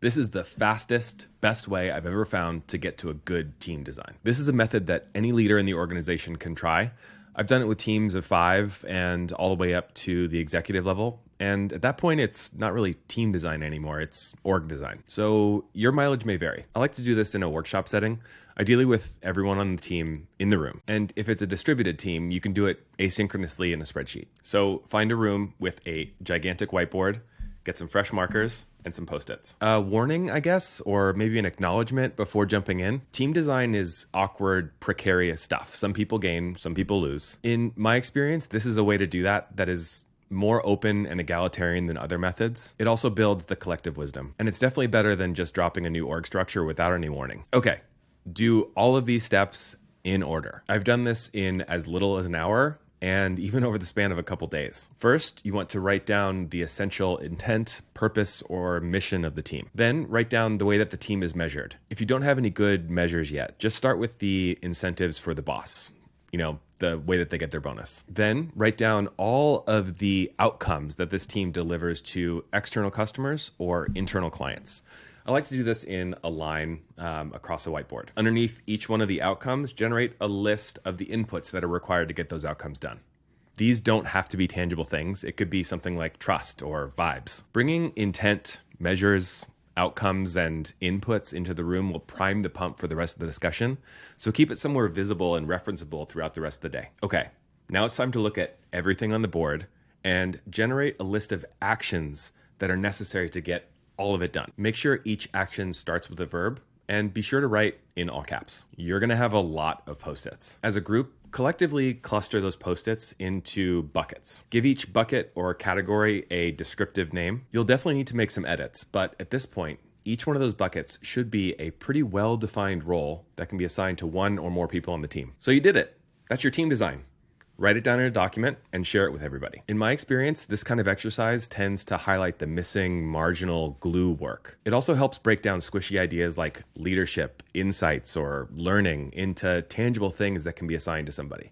This is the fastest, best way I've ever found to get to a good team design. This is a method that any leader in the organization can try. I've done it with teams of 5 and all the way up to the executive level. And at that point, it's not really team design anymore, it's org design. So your mileage may vary. I like to do this in a workshop setting, ideally with everyone on the team in the room. And if it's a distributed team, you can do it asynchronously in a spreadsheet. So find a room with a gigantic whiteboard, get some fresh markers, and some Post-its. A warning, I guess, or maybe an acknowledgement before jumping in. Team design is awkward, precarious stuff. Some people gain, some people lose. In my experience, this is a way to do that is more open and egalitarian than other methods. It also builds the collective wisdom. And it's definitely better than just dropping a new org structure without any warning. Okay, do all of these steps in order. I've done this in as little as an hour, and even over the span of a couple days. First, you want to write down the essential intent, purpose, or mission of the team. Then write down the way that the team is measured. If you don't have any good measures yet, just start with the incentives for the boss. The way that they get their bonus. Then write down all of the outcomes that this team delivers to external customers or internal clients. I like to do this in a line across a whiteboard. Underneath each one of the outcomes, generate a list of the inputs that are required to get those outcomes done. These don't have to be tangible things. It could be something like trust or vibes. Bringing intent, measures, outcomes, and inputs into the room will prime the pump for the rest of the discussion. So keep it somewhere visible and referenceable throughout the rest of the day. Okay, now it's time to look at everything on the board and generate a list of actions that are necessary to get all of it done. Make sure each action starts with a verb, and be sure to write in all caps. You're gonna have a lot of Post-its. As a group, collectively cluster those Post-its into buckets. Give each bucket or category a descriptive name. You'll definitely need to make some edits, but at this point, each one of those buckets should be a pretty well-defined role that can be assigned to one or more people on the team. So you did it. That's your team design. Write it down in a document and share it with everybody. In my experience, this kind of exercise tends to highlight the missing marginal glue work. It also helps break down squishy ideas like leadership, insights, or learning into tangible things that can be assigned to somebody.